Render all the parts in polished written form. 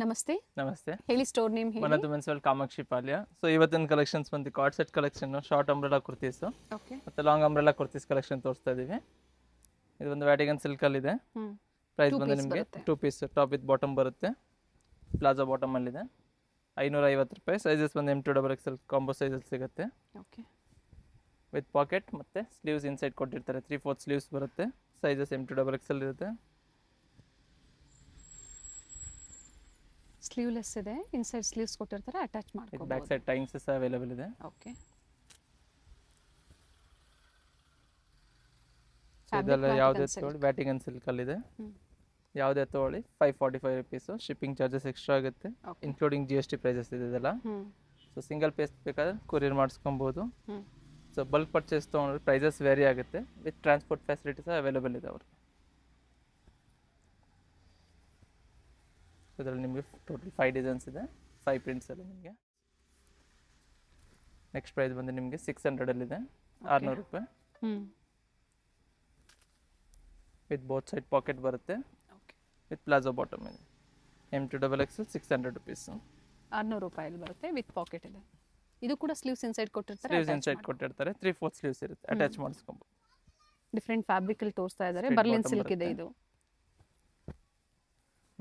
ನಮಸ್ತೆ. ನಮಸ್ತೆ. ಹೇಳಿ ಸ್ಟೋರ್ ನೇಮ್ ಹೇಳಿ. ಮನದು ಮೆನ್ಸ್ವೆಲ್ ಕಾಮಾಕ್ಷಿ ಪಾಲ್ಯ. ಸೊ ಇವತ್ತಿನ ಕಲೆಕ್ಷನ್ಸ್ ಬಂದು card set collection, short umbrella kurtis okay. ಮತ್ತು ಲಾಂಗ್ ಅಂಬ್ರೆಲಾ ಕುರ್ತೀಸ್ ಕಲೆಕ್ಷನ್ ತೋರಿಸ್ತಾ ಇದ್ದೀವಿ. ಇದು ಒಂದು ವ್ಯಾಟಿಗನ್ ಸಿಲ್ಕಲ್ಲಿದೆ. ಪ್ರೈಸ್ ಬಂದು ನಿಮಗೆ 2 ಪೀಸ್ ಟಾಪ್ ವಿತ್ ಬಾಟಮ್ ಬರುತ್ತೆ. ಪ್ಲಾಜಾ ಬಾಟಮಲ್ಲಿದೆ. 550 ರೂಪಾಯಿ. ಸೈಜಸ್ ಬಂದು M2XXL ಕಾಂಬೋ ಸೈಜಲ್ಲಿ ಸಿಗುತ್ತೆ. ಓಕೆ. ವಿತ್ ಪಾಕೆಟ್ ಮತ್ತು ಸ್ಲೀವ್ಸ್ ಇನ್ಸೈಡ್ ಕೊಟ್ಟಿರ್ತಾರೆ. 3/4 ಸ್ಲೀವ್ಸ್ ಬರುತ್ತೆ. ಸೈಜಸ್ M2XXL ಇರುತ್ತೆ. ಸ್ಲೀವ್ಲೆಸ್ ಇದೆ, ಇನ್ಸೈಡ್ ಸ್ಲೀವ್ಸ್ ಕೊಟ್ಟಿರ್ತಾರೆ, ಅಟ್ಯಾಚ್ ಮಾಡ್ಕೋಬಹುದು. ಬ್ಯಾಕ್ ಸೈಡ್ ಟೈಮ್ಸ್ ಸಹ ಅವೈಲೇಬಲ್ ಇದೆ. ಓಕೆ. ಇದೆಲ್ಲ ಯಾವುದೇ ತಗೊಳ್ಳಿ ವ್ಯಾಟಿಗನ್ ಸಿಲ್ಕಲ್ಲಿದೆ. ಯಾವುದೇ ತಗೊಳ್ಳಿ 545 ರುಪೀಸು. ಶಿಪ್ಪಿಂಗ್ ಚಾರ್ಜಸ್ ಎಕ್ಸ್ಟ್ರಾ ಆಗುತ್ತೆ, ಇನ್ಕ್ಲೂಡಿಂಗ್ GST ಪ್ರೈಸಸ್ ಇದೆ ಇದೆಲ್ಲ. ಸೊ ಸಿಂಗಲ್ ಪೀಸ್ ಬೇಕಾದ್ರೆ ಕೊರಿಯರ್ ಮಾಡಿಸ್ಕೊಬೋದು. ಸೊ ಬಲ್ಕ್ ಪರ್ಚೇಸ್ ತೊಗೊಂಡ್ರೆ ಪ್ರೈಸಸ್ ವೇರಿ ಆಗುತ್ತೆ. ವಿತ್ ಟ್ರಾನ್ಸ್ಪೋರ್ಟ್ ಫೆಸಿಲಿಟೀಸ್ ಅವೈಲೇಬಲ್ ಇದೆ ಅವ್ರಿಗೆ. ಇದರಲ್ಲಿ ನಿಮಗೆ ಟೋಟಲ್ 5 ಡಿಸೈನ್ಸ್ ಇದೆ, 5 ಪ್ರಿಂಟ್ಸ್ ಅಲ್ಲಿ ನಿಮಗೆ. ನೆಕ್ಸ್ಟ್ ಪ್ರೈಸ್ ಬಂದು ನಿಮಗೆ 600 600 ರೂಪಾಯಿ. ವಿತ್ ಬೋತ್ ಸೈಡ್ ಪಾಕೆಟ್ ಬರುತ್ತೆ. ವಿತ್ ಪ್ಲಾಜೋ ಬಾಟಮ್ ಇದೆ. M2XXL 600 rupees. 600 ರೂಪಾಯಲ್ಲಿ ಬರುತ್ತೆ, ವಿತ್ ಪಾಕೆಟ್ ಇದೆ. ಇದು ಕೂಡ ಸ್ಲೀವ್ಸ್ ಇನ್ಸೈಡ್ ಕೊಟ್ಟಿರ್ತಾರೆ, ಸ್ಲೀವ್ಸ್ ಇನ್ಸೈಡ್ ಕೊಟ್ಟಿರ್ತಾರೆ. 3/4 ಸ್ಲೀವ್ಸ್ ಇರುತ್ತೆ, ಅಟ್ಯಾಚ್ ಮಾಡಿಸ್ಕೊಬಹುದು. ಡಿಫರೆಂಟ್ ಫ್ಯಾಬ್ರಿಕ್ ಅಲ್ಲಿ ತೋರಿಸ್ತಾ ಇದ್ದಾರೆ. ಬರ್ಲಿನ್ ಸಿಲ್ಕ್ ಇದೆ ಇದು.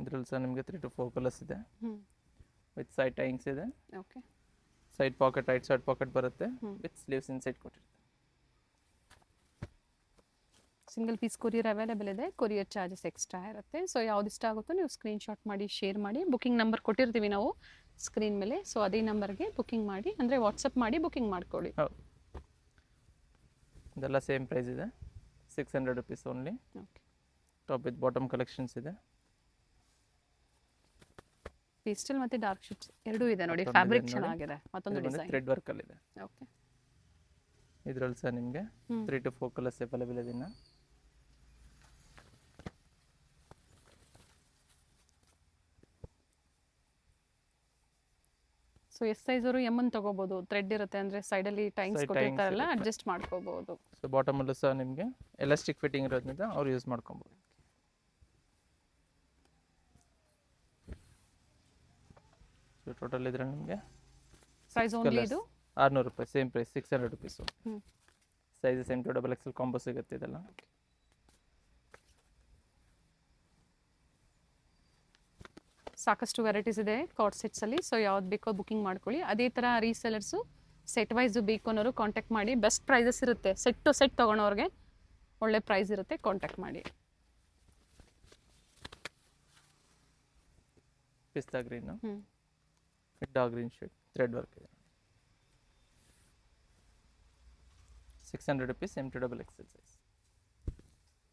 ಇದರಲ್ಲಿ ಸಹ ನಿಮಗೆ 3 to 4 ಕಲರ್ಸ್ ಇದೆ. ವಿತ್ ಸೈಡ್ ಟೈಂಗ್ಸ್ ಇದೆ. Okay. Side packet, right side packet ಬರುತ್ತೆ. ವಿತ್ ಸ್ಲೀವ್ಸ್ ಇನ್ಸೈಡ್ ಕೊಟ್ಟಿರ್ತಾರೆ. ಸಿಂಗಲ್ ಪೀಸ್ ಕೊರಿಯರ್ ಅವೈಲೇಬಲ್ ಇದೆ. ಕೊರಿಯರ್ ಚಾರ್ಜಸ್ ಎಕ್ಸ್ಟ್ರಾ ಇರುತ್ತೆ. ಸೊ ಯಾವ್ದು ಇಷ್ಟ ಆಗುತ್ತೋ ನೀವು ಸ್ಕ್ರೀನ್ಶಾಟ್ ಮಾಡಿ ಶೇರ್ ಮಾಡಿ. ಬುಕಿಂಗ್ ನಂಬರ್ ಕೊಟ್ಟಿರ್ತೀವಿ ನಾವು ಸ್ಕ್ರೀನ್ ಮೇಲೆ. ಸೊ ಅದೇ ನಂಬರ್ಗೆ ಬುಕಿಂಗ್ ಮಾಡಿ, ಅಂದರೆ ವಾಟ್ಸಪ್ ಮಾಡಿ ಬುಕಿಂಗ್ ಮಾಡ್ಕೊಳ್ಳಿ. ಹೌದು, ಇದೆಲ್ಲ ಸೇಮ್ ಪ್ರೈಸ್ ಇದೆ. 600 rupees only. Okay. Top with bottom collections ಇದೆ. ಪೇಸ್ಟಲ್ ಮತ್ತು ಡಾರ್ಕ್ ಶೇಡ್ಸ್ ಎರಡೂ ಇದೆ ನೋಡಿ. ಫ್ಯಾಬ್ರಿಕ್ ಚೆನ್ನಾಗಿದೆ. ಮತ್ತೊಂದು ಡಿಸೈನ್ ಥ್ರೆಡ್ ವರ್ಕ್ ಅಲ್ಲಿ ಇದೆ. ಓಕೆ. ಇದರಲ್ಲಿ ಸಹ ನಿಮಗೆ 3 to 4 ಕಲರ್ಸ್ ಅವೈಲೇಬಲ್ ಇದೆ. ಇನ್ನು ಸೊ ಎಸ್ ಸೈಜ್ ಅವರು M ಅನ್ನು ತಗೋಬಹುದು. ಥ್ರೆಡ್ ಇರುತ್ತೆ, ಅಂದ್ರೆ ಸೈಡ್ ಅಲ್ಲಿ ಟೈಮ್ಸ್ ಕೊಟ್ಟಿರ್ತಾರಲ್ಲ, ಅಡ್ಜಸ್ಟ್ ಮಾಡ್ಕೋಬಹುದು. ಸೊ ಬಾಟಮ್ ಅಲ್ಲೂ ಸಹ ನಿಮಗೆ ಎಲಾಸ್ಟಿಕ್ ಫಿಟ್ಟಿಂಗ್ ಇರೋದ್ರಿಂದ ಅವ್ರು ಯೂಸ್ ಮಾಡ್ಕೊಬಹುದು. ಸೊ ಟೋಟಲ್ ಇದ್ರೆ ನಿಮಗೆ ಪ್ರೈಸ್ ಓನ್ಲಿ ಇದು 600 ರೂಪಾಯಿ. Same price 600 rupees. Sizes M2XXL combo ಸಿಗುತ್ತೆ ಇದೆಲ್ಲ. ಸಾಕಷ್ಟು ವೆರೈಟೀಸ್ ಇದೆ ಕಾರ್ಡ್ ಸೆಟ್ಸ್ ಅಲ್ಲಿ. ಸೊ ಯಾವ್ದು ಬೇಕೋ ಬುಕಿಂಗ್ ಮಾಡ್ಕೊಳ್ಳಿ. ಅದೇ ತರ ರೀಸೆಲರ್ಸು ಸೆಟ್ ವೈಸ್ ಬೇಕು ಅನ್ನೋರು ಕಾಂಟ್ಯಾಕ್ಟ್ ಮಾಡಿ. ಬೆಸ್ಟ್ ಪ್ರೈಸಸ್ ಇರುತ್ತೆ. ಸೆಟ್ ಟು ಸೆಟ್ ತಗೊಳೋರ್ಗೆ ಒಳ್ಳೆ ಪ್ರೈಸ್ ಇರುತ್ತೆ, ಕಾಂಟ್ಯಾಕ್ಟ್ ಮಾಡಿ. Pista green, dark green shade, thread work ಇದೆ. 600 ರುಪೀಸ್. M2XXL size.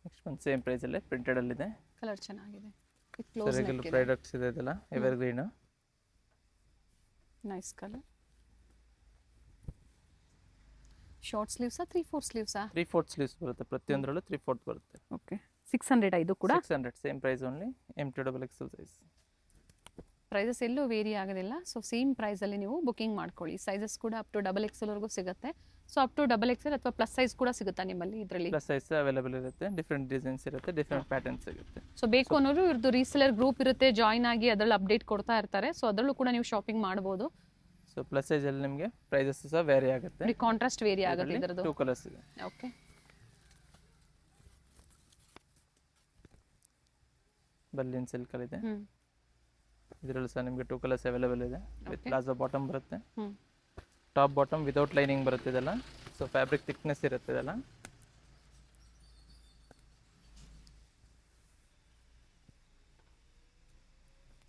ನೆಕ್ಸ್ಟ್ ಒಂದು ಸೇಮ್ ಪ್ರೈಸ್ ಅಲ್ಲೇ ಪ್ರಿಂಟೆಡ್ ಅಲ್ಲಿ ಇದೆ. ಕಲರ್ ಚೆನ್ನಾಗಿದೆ. ರೆಗ್ಯುಲರ್ ಪ್ರಾಡಕ್ಟ್ಸ್ ಇದೆ ಇದೆಲ್ಲ. Evergreen, nice colour. Short ಸ್ಲೀವ್ಸಾ 3/4 ಸ್ಲೀವ್ಸಾ? 3/4 ಸ್ಲೀವ್ಸ್ ಬರುತ್ತೆ. ಪ್ರತಿಯೊಂದರಲ್ಲೂ 3/4 ಬರುತ್ತೆ. ಓಕೆ. 600 ಇದು ಕೂಡ 600 ಸೇಮ್ ಪ್ರೈಸ್ ಓನ್ಲಿ. M2XXL ಸೈಜ್. ಪ್ರೈಸಸ್ ಎಲ್ಲೂ ವೇರಿ ಆಗೋದಿಲ್ಲ. ಸೊ ಸೇಮ್ ಪ್ರೈಸಲ್ಲಿ ನೀವು ಬುಕಿಂಗ್ ಮಾಡ್ಕೊಳ್ಳಿ. ಸೈಜಸ್ ಕೂಡ ಅಪ್ ಟು XXL ವರೆಗೂ ಸಿಗುತ್ತೆ. ಸೊ ಅಪ್ ಟು XXL ಅಥವಾ ಪ್ಲಸ್ ಸೈಜ್ ಕೂಡ ಸಿಗುತ್ತಾ ನಿಮ್ಮಲ್ಲಿ? ಇದರಲ್ಲಿ ಪ್ಲಸ್ ಸೈಜ್ ಅವೈಲೇಬಲ್ ಇರುತ್ತೆ. ಡಿಫ್ರೆಂಟ್ ಡಿಸೈನ್ಸ್ ಇರುತ್ತೆ, ಡಿಫ್ರೆಂಟ್ ಪ್ಯಾಟರ್ನ್ಸ್ ಸಿಗುತ್ತೆ. ಸೊ ಬೇಕು ಅನ್ನೋರು ಇವ್ರದ್ದು ರೀಸೆಲರ್ ಗ್ರೂಪ್ ಇರುತ್ತೆ, ಜಾಯ್ನ್ ಆಗಿ ಅದರಲ್ಲಿ ಅಪ್ಡೇಟ್ ಕೊಡ್ತಾ ಇರ್ತಾರೆ. ಸೊ ಅದರಲ್ಲೂ ಕೂಡ ನೀವು ಶಾಪಿಂಗ್ ಮಾಡ್ಬೋದು. ಸೊ ಪ್ಲಸ್ ಸೈಜ್ ಅಲ್ಲಿ ನಿಮಗೆ ಪ್ರೈಸಸ್ ಸಹ ವೇರಿ ಆಗುತ್ತೆ. ಕಾಂಟ್ರಾಸ್ಟ್ ವೇರಿ ಆಗುತ್ತೆ ಇದರದ್ದು. 2 ಕಲರ್ಸ್ ಇದೆ. ಓಕೆ. ಬರ್ಲಿನ್ ಸಿಲ್ಕ್ ಅಲ್ಲಿ ಇದೆ. ಇದರಲ್ಲೂ ಸಹ ನಿಮಗೆ 2 ಕಲರ್ಸ್ ಅವೈಲೇಬಲ್ ಇದೆ. ವಿತ್ ಪ್ಲಾಜೋ ಬಾಟಮ್ ಬರುತ್ತೆ. ಟಾಪ್ ಬಾಟಮ್ ವಿತೌಟ್ ಲೈನಿಂಗ್ ಬರುತ್ತೆ ಇದೆಲ್ಲ. ಸೊ ಫ್ಯಾಬ್ರಿಕ್ ಥಿಕ್ನೆಸ್ ಇರುತ್ತೆ ಇದೆಲ್ಲ.